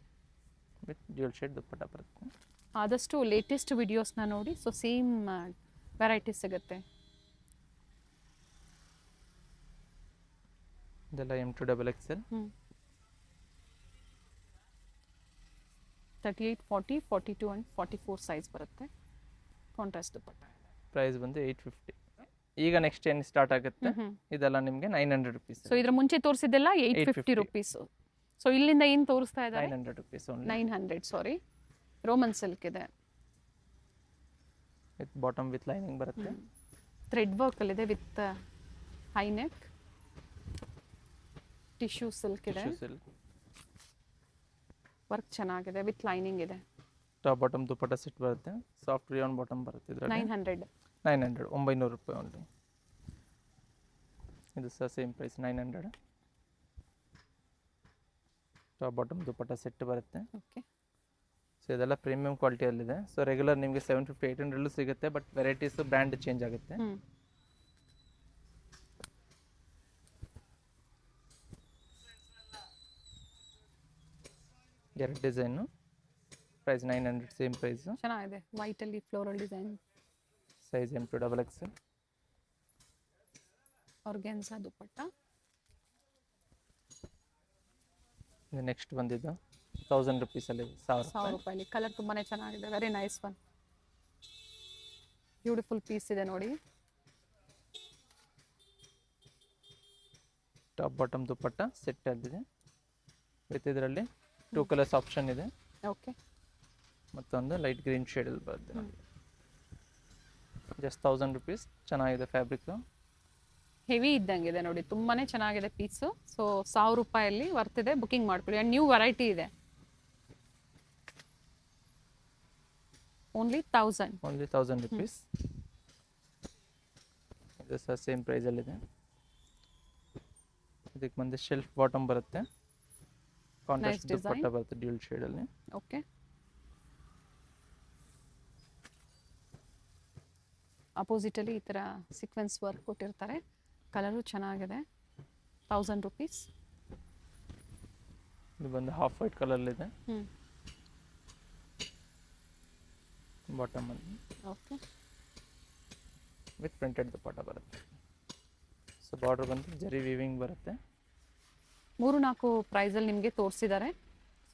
ವಿತ್ ಡ್ಯೂಲ್ ಶೇಡ್ ದುಪ್ಪಟ್ಟ ಬರುತ್ತೆ. ಆದಷ್ಟು ಲೇಟೆಸ್ಟ್ ವಿಡಿಯೋಸ್ನ ನೋಡಿ. ಸೊ ಸೇಮ್ ವೆರೈಟೀಸ್ ಸಿಗುತ್ತೆ. ಇದೆಲ್ಲ M to XXL. 38, 40, 42 and 44 size ಬರುತ್ತೆ. ಕಾಂಟ್ರಾಸ್ಟ್ ದುಪಟ್ಟ. ಪ್ರೈಸ್ ಬಂದು 850. ಈಗ ನೆಕ್ಸ್ಟ್ ಏನು ಸ್ಟಾರ್ಟ್ ಆಗುತ್ತೆ ಇದೆಲ್ಲ ನಿಮಗೆ 900 ರುಪೀಸ್. ಸೊ ಇದ್ರ ಮುಂಚೆ ತೋರಿಸಿದ್ದೆಲ್ಲ 850 ರುಪೀಸ್. ಸೊ ಇಲ್ಲಿಂದ ಏನು ತೋರಿಸ್ತಾ ಇದ್ದಾರೆ? 900 rupees only. 900 sari. Roman silk ಇದೆ. ವಿತ್ ಬಾಟಮ್ ವಿತ್ ಲೈನಿಂಗ್ ಬರುತ್ತೆ. ಥ್ರೆಡ್ ವರ್ಕಲ್ಲಿದೆ with high neck. Tissue silk ಇದೆ. ವರ್ಕ್ ಚೆನ್ನಾಗಿದೆ ವಿತ್ ಲೈನಿಂಗ್ ಇದೆ. ಟಾಪ್ ಬಾಟಮ್ ದುಪಟ್ಟ ಸೆಟ್ ಬರುತ್ತೆ. ಸಾಫ್ಟ್ ರಿಯಾನ್ ಬಾಟಮ್ ಬರುತ್ತೆ. ಇದರಲ್ಲಿ 900 900 ರೂಪಾಯಿ ಓನ್ಲಿ. ಇದು ಸಹ same price 900. Top bottom dupatta set ಬರುತ್ತೆ. ಓಕೆ. ಸೊ ಇದೆಲ್ಲ ಪ್ರೀಮಿಯಂ ಕ್ವಾಲಿಟಿಯಲ್ಲಿದೆ. ಸೊ ರೆಗ್ಯುಲರ್ ನಿಮಗೆ 750-800 ಸಿಗುತ್ತೆ, ಬಟ್ ವೆರೈಟೀಸು ಬ್ರ್ಯಾಂಡ್ ಚೇಂಜ್ ಆಗುತ್ತೆ. ಎರಡು ಡಿಸೈನು, ಪ್ರೈಸ್ 900, ಸೇಮ್ ಪ್ರೈಸು. ಚೆನ್ನಾಗಿದೆ, ವೈಟಲ್ಲಿ floral design, size M2XXL. Organza dupatta. Next ಬಂದಿದ್ದು 1000 ರುಪೀಸಲ್ಲಿ, 1000 ರೂಪಾಯಿ. ಕಲರ್ ತುಂಬಾನೇ ಚೆನ್ನಾಗಿದೆ, very nice one. Beautiful piece ಇದೆ ನೋಡಿ. ಟಾಪ್ ಬಾಟಮ್ ದುಪಟ್ಟ ಸೆಟ್ ಆಗಿದೆ ವಿತ್ ಇದರಲ್ಲಿ 2 ಕಲರ್ಸ್ ಆಪ್ಷನ್ ಇದೆ. ಓಕೆ. ಮತ್ತೊಂದು ಲೈಟ್ ಗ್ರೀನ್ ಶೇಡಲ್ಲಿ ಬರುತ್ತೆ ನೋಡಿ. Just 1000 rupees. ಚೆನ್ನಾಗಿದೆ ಫ್ಯಾಬ್ರಿಕ್, ಹೆವಿ ಇದ್ದಂಗಿದೆ ನೋಡಿ, ತುಂಬಾನೇ ಚೆನ್ನಾಗಿದೆ ಪೀಸು. ಸೊ 1000 ರೂಪಾಯಲ್ಲಿ ವರ್ತಿದೆ, ಬುಕಿಂಗ್ ಮಾಡ್ಕೊಳ್ಳಿ. ಆ್ಯಂಡ್ ನ್ಯೂ ವೆರೈಟಿ ಇದೆ. Only 1000 rupees. ಇದು ಸಹ ಸೇಮ್ ಪ್ರೈಸಲ್ಲಿದೆ. ಇದಕ್ಕೆ ಬಂದು ಶೆಲ್ಫ್ ಬಾಟಮ್ ಬರುತ್ತೆ, ಕಾಂಟ್ರಾಸ್ಟ್ ದುಪಟ್ಟ ಬರುತ್ತೆ ಡ್ಯೂಲ್ ಶೇಡಲ್ಲಿ. ಓಕೆ. ಅಪೋಸಿಟಲ್ಲಿ ಈ ಥರ ಸೀಕ್ವೆನ್ಸ್ ವರ್ಕ್ ಕೊಟ್ಟಿರ್ತಾರೆ. ಕಲರು ಚೆನ್ನಾಗಿದೆ. 1000 ರುಪೀಸ್. ಇದು ಬಂದು ಹಾಫ್ ವೈಟ್ ಕಲರ್ಲಿದೆ. ಬಾಟಮ್ ಅಲ್ಲಿ ಓಕೆ, ವಿತ್ ಪ್ರಿಂಟೆಡ್ ದುಪಟ್ಟ ಬರುತ್ತೆ. ಸೊ ಬಾರ್ಡರ್ ಬಂದು ಜರಿ ವೀವಿಂಗ್ ಬರುತ್ತೆ. 3-4 ಪ್ರೈಸಲ್ಲಿ ನಿಮಗೆ ತೋರಿಸಿದ್ದಾರೆ.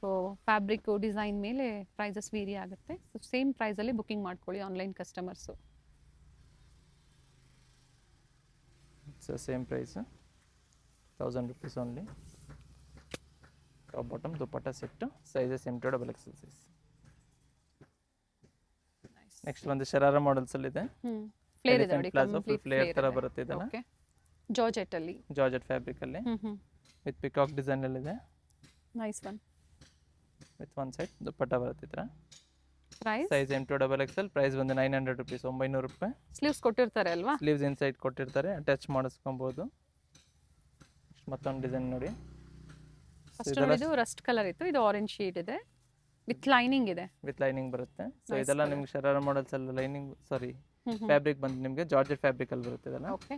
ಸೊ ಫ್ಯಾಬ್ರಿಕ್ ಡಿಸೈನ್ ಮೇಲೆ ಪ್ರೈಸಸ್ ವೇರಿ ಆಗುತ್ತೆ. ಸೊ ಸೇಮ್ ಪ್ರೈಸಲ್ಲಿ ಬುಕಿಂಗ್ ಮಾಡ್ಕೊಳ್ಳಿ online customers. It's same price, 1000 rupees only. Top bottom dupatta set, sizes M2XXL size. Next ಬಂದು ಶರಾರಾ ಮಾಡೆಲ್ಸ್ ಇದೆ. ಫ್ಲೇರ್ ಇದೆ ನೋಡಿ, ಪ್ಲಾಜೋ ಫುಲ್ ಫ್ಲೇರ್ ತರ ಬರುತ್ತೆ ಇದೆಲ್ಲ. ಓಕೆ. ಜಾರ್ಜೆಟ್ ಅಲ್ಲಿ, ಜಾರ್ಜೆಟ್ ಫ್ಯಾಬ್ರಿಕ್ ಅಲ್ಲಿ ವಿತ್ ಪಿಕಾಕ್ ಡಿಸೈನ್ ಅಲ್ಲಿ ಇದೆ. Nice one. With one side dupatta ಬರುತ್ತೆ ಇದರ. Price size M2XXL. ಪ್ರೈಸ್ ಬಂದು 900 ರುಪೀಸ್, 900 ರೂಪಾಯಿ. ಸ್ಲೀವ್ಸ್ ಕೊಟ್ಟಿರ್ತಾರೆ ಅಲ್ವಾ? ಸ್ಲೀವ್ಸ್ ಇನ್ಸೈಡ್ ಕೊಟ್ಟಿರ್ತಾರೆ, ಅಟ್ಯಾಚ್ ಮಾಡಿಸ್ಕೊಬಹುದು. ಮತ್ತೊಂದು ಡಿಸೈನ್ ನೋಡಿ. ಫಸ್ಟ್ ಇದು ರಸ್ಟ್ ಕಲರ್ ಇತ್ತು, ಇದು ಆರೆಂಜ್ ಶೇಡ್ ಇದೆ, ವಿತ್ ಲೈನಿಂಗ್ ಇದೆ. ವಿತ್ ಲೈನಿಂಗ್ ಬರುತ್ತೆ. ಸೊ ಇದೆಲ್ಲ ನಿಮ್ಗೆ ಶರಾರಾ ಮಾಡೆಲ್ಸ್ ಎಲ್ಲ ಲೈನಿಂಗ್, ಸಾರಿ ಫ್ಯಾಬ್ರಿಕ್ ಬಂದು ನಿಮಗೆ ಜಾರ್ಜೆಟ್ ಫ್ಯಾಬ್ರಿಕ್ ಅಲ್ಲಿ ಬರುತ್ತೆ ಇದೆಲ್ಲ. ಓಕೆ.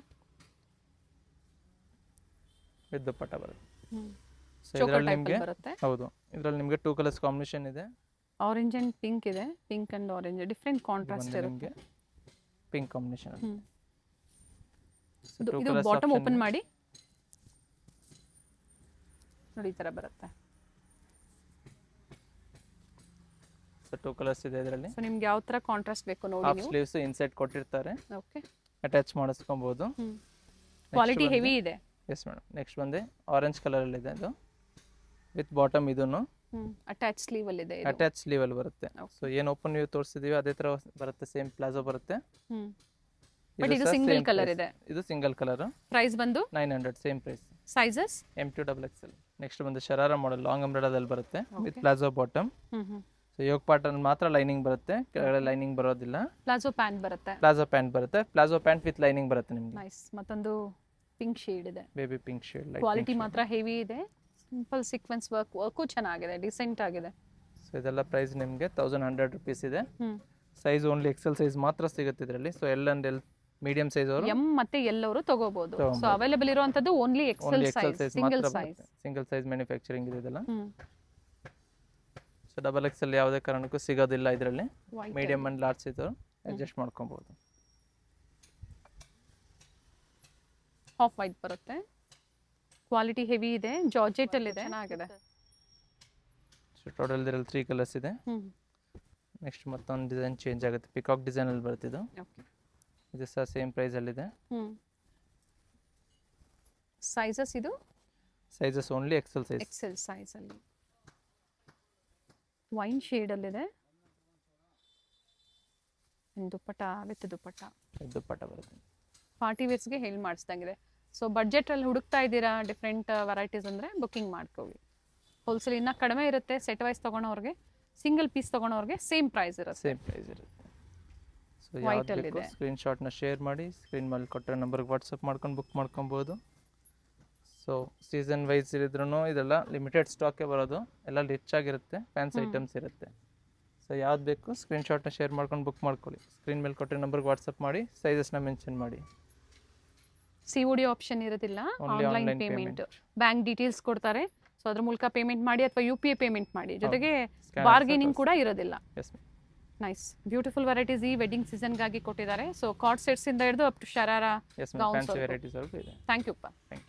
ವಿತ್ ದುಪಟ್ಟ ಬರುತ್ತೆ. ಸೊ ಚೋಕರ್ ಇದರಲ್ಲಿ ಟೈಪ್ ನಿಮಗೆ, ಬರುತ್ತೆ. ಹೌದು, ಇದರಲ್ಲಿ ನಿಮಗೆ 2 ಕಲರ್ಸ್ ಕಾಂಬಿನೇಷನ್ ಇದೆ. ಆರೆಂಜ್ ಅಂಡ್ ಪಿಂಕ್ ಇದೆ, pink and orange different contrast ಇರುತ್ತೆ. ನಿಮಗೆ ಪಿಂಕ್ ಕಾಂಬಿನೇಷನ್. ಇದು ಬಾಟಮ್ ಓಪನ್ ಮಾಡಿ ನೋಡಿ, ಈ ತರ ಬರುತ್ತೆ. ಸೊ 2 ಕಲರ್ಸ್ ಇದೆ ಇದರಲ್ಲಿ. ಸೊ ನಿಮ್ಗೆ ಯಾವ ತರ ಕಾಂಟ್ರಾಸ್ಟ್ ಬೇಕು ನೋಡಿ ಹಾಫ್ ನೀವು. ಸ್ಲೀವ್ಸ್ ಇನ್ಸೈಡ್ ಕೊಟ್ಟಿರ್ತಾರೆ, ಓಕೆ. ಅಟ್ಯಾಚ್ ಮಾಡಿಸ್ಕೊಬಹುದು. ಕ್ವಾಲಿಟಿ ಹೆವಿ ಇದೆ. Yes madam. ನೆಕ್ಸ್ಟ್ ಬಂದು ಆರೆಂಜ್ ಕಲರ್ ಅಲ್ಲಿ ಇದೆ, ಇದು ವಿತ್ ಬಾಟಮ್. ಇದನ್ನು ಅಟ್ಯಾಚ್ ಸ್ಲೀವ್ ಅಲ್ಲಿ ಇದೆ, ಅಟ್ಯಾಚ್ ಸ್ಲೀವ್ ಅಲ್ಲಿ ಬರುತ್ತೆ. ಸೊ ಏನು ಓಪನ್ ವ್ಯೂ ತೋರಿಸಿದೀವಿ ಅದೇ ತರ ಬರುತ್ತೆ, ಸೇಮ್ ಪ್ಲಾಜೋ ಬರುತ್ತೆ. ಬಟ್ ಇದು ಸಿಂಗಲ್ ಕಲರ್ ಇದೆ. ಇದು ಸಿಂಗಲ್ ಕಲರ್. ಪ್ರೈಸ್ ಬಂದು 900, same price. Sizes M2XXL. Next ಬಂದು ಶರಾರಾ ಮಾಡೆಲ್, ಲಾಂಗ್ ಅಂಬ್ರೆಲಾದಲ್ಲಿ ಬರುತ್ತೆ with palazzo bottom. So Yog ಪಾರ್ಟನ್ ಮಾತ್ರ ಲೈನಿಂಗ್ ಬರುತ್ತೆ, ಕೆಳಗಡೆ ಲೈನಿಂಗ್ ಬರೋದಿಲ್ಲ. ಪ್ಲಾಜೋ ಪ್ಯಾಂಟ್ ಬರುತ್ತೆ. ಪ್ಲಾಜೋ ಪ್ಯಾಂಟ್ ಬರುತ್ತೆ, ಪ್ಲಾಜೋ ಪ್ಯಾಂಟ್ ವಿತ್ ಲೈನಿಂಗ್ ಬರುತ್ತೆ ನಿಮಗೆ. ನೈಸ್. ಮತ್ತೊಂದು ಪಿಂಕ್ ಶೇಡ್ ಇದೆ, ಬೇಬಿ ಪಿಂಕ್ ಶೇಡ್. ಕ್ವಾಲಿಟಿ ಮಾತ್ರ ಹೆವಿ ಇದೆ. ಸಿಂಪಲ್ ಸೀಕ್ವೆನ್ಸ್ ವರ್ಕು ಚೆನ್ನಾಗಿದೆ, ಡಿಸೆಂಟ್ ಆಗಿದೆ. ಸೊ ಇದೆಲ್ಲ ಪ್ರೈಸ್ ನಿಮಗೆ 1100 ರುಪೀಸ್ ಇದೆ. ಸೈಜ್ ಓನ್ಲಿ XL ಸೈಜ್ ಮಾತ್ರ ಸಿಗುತ್ತೆ ಇದರಲ್ಲಿ. So L and L medium size ಅವರು, M ಮತ್ತೆ L ಅವರು ತಗೋಬಹುದು. ಸೊ ಅವೈಲೇಬಲ್ ಇರುವಂತದ್ದು only XL size, single size. Single size manufacturing ಇದೆ ಇದೆಲ್ಲ. ಸೊ XXL ಯಾವುದೇ ಕಾರಣಕ್ಕೂ ಸಿಗೋದಿಲ್ಲ ಇದರಲ್ಲಿ. ಮೀಡಿಯಂ ಅಂಡ್ ಲಾರ್ಜ್ ಇದ್ರು ಅಡ್ಜಸ್ಟ್ ಮಾಡ್ಕೊಬಹುದು. ಹಾಫ್ ವೈಟ್ ಬರುತ್ತೆ, ಕ್ವಾಲಿಟಿ ಹೆವಿ ಇದೆ, ಜಾರ್ಜೆಟ್ ಅಲ್ಲಿ ಇದೆ, ಚೆನ್ನಾಗಿದೆ. ಸೊ ಟೋಟಲ್ ಇದರಲ್ಲಿ 3 ಕಲರ್ಸ್ ಇದೆ. ನೆಕ್ಸ್ಟ್ ಮತ್ತೊಂದು ಡಿಸೈನ್ ಚೇಂಜ್ ಆಗುತ್ತೆ, ಪಿಕಾಕ್ ಡಿಸೈನ್ ಅಲ್ಲಿ ಬರ್ತಿದ್ದು. ಇದು ಸಹ ಸೇಮ್ ಪ್ರೈಸ್ ಅಲ್ಲಿ ಇದೆ. ಸೈಜಸ್ ಇದು sizes only XL size. XL size ಅಲ್ಲಿ ವೈನ್ ಶೇಡ್ ಅಲ್ಲಿ ಇದೆ. ದುಪ್ಪಟ್ಟ ವಿತ್ ದುಪ್ಪಟ್ಟ ಬರುತ್ತೆ. ಪಾರ್ಟಿ ವೇರ್ಸ್ಗೆ ಹೇಳಿ ಮಾಡಿಸ್ದಂಗಿದೆ. ಸೊ ಬಡ್ಜೆಟ್ ಅಲ್ಲಿ ಹುಡುಕ್ತಾ ಇದ್ದೀರಾ ಡಿಫ್ರೆಂಟ್ ವೆರೈಟೀಸ್ ಅಂದ್ರೆ ಬುಕಿಂಗ್ ಮಾಡ್ಕೊಳ್ಳಿ. ಹೋಲ್ಸೇಲ್ ಇನ್ನೂ ಕಡಿಮೆ ಇರುತ್ತೆ. ಸೆಟ್ ವೈಸ್ ತಗೊಳೋರಿಗೆ, ಸಿಂಗಲ್ ಪೀಸ್ ತಗೊಳೋರಿಗೆ ಸೇಮ್ ಪ್ರೈಸ್ ಇರುತ್ತೆ. ಸೇಮ್ ಪ್ರೈಸ್ ಇರುತ್ತೆ. ಸೊ ಯಾವ್ದು ಬೇಕು ಸ್ಕ್ರೀನ್ ಶಾಟ್ನ ಶೇರ್ ಮಾಡಿ, ಸ್ಕ್ರೀನ್ ಮೇಲೆ ಕೊಟ್ಟರೆ ನಂಬರ್ಗೆ ವಾಟ್ಸಪ್ ಮಾಡ್ಕೊಂಡು ಬುಕ್ ಮಾಡ್ಕೊಬೋದು. ಸೊ ಸೊ ಸೀಸನ್ ವೈಸ್ ಇದ್ರೂ ಇದೆಲ್ಲ ಲಿಮಿಟೆಡ್ ಸ್ಟಾಕೇ ಬರೋದು, ಎಲ್ಲ ರಿಚ್ ಆಗಿರುತ್ತೆ, ಫ್ಯಾನ್ಸಿ ಐಟಮ್ಸ್ ಇರುತ್ತೆ. ಸೊ ಯಾವ್ದು ಬೇಕು ಸ್ಕ್ರೀನ್ಶಾಟ್ನ ಶೇರ್ ಮಾಡ್ಕೊಂಡು ಬುಕ್ ಮಾಡ್ಕೊಳ್ಳಿ. ಸ್ಕ್ರೀನ್ ಮೇಲೆ ಕೊಟ್ಟಿರೋ ನಂಬರ್ಗೆ ವಾಟ್ಸಪ್ ಮಾಡಿ, ಸೈಜಸ್ನ ಮೆನ್ಷನ್ ಮಾಡಿ. COD ಆಪ್ಷನ್ ಇರೋದಿಲ್ಲ, Only online online payment, payment. Bank details ಕೊಡ್ತಾರೆ. ಸೊ ಅದ್ರ ಮೂಲಕ ಪೇಮೆಂಟ್ ಮಾಡಿ ಅಥವಾ UPI ಪೇಮೆಂಟ್ ಮಾಡಿ, ಜೊತೆಗೆ Scanner ಬಾರ್ಗೇನಿಂಗ್ ಸಹ ಕೂಡ ಇರೋದಿಲ್ಲ. Yes ma'am. Nice, beautiful varieties ಈ ವೆಡ್ಡಿಂಗ್ ಸೀಸನ್ಗಾಗಿ ಕೊಟ್ಟಿದ್ದಾರೆ. ಸೊ ಕಾರ್ಡ್ ಸೆಟ್ಸ್ ಇಂದ ಹಿಡಿದು up to sharara yes ma'am, gowns. Fancy varieties ವರೆಗೂ ಇದೆ. Thank you. Thank you.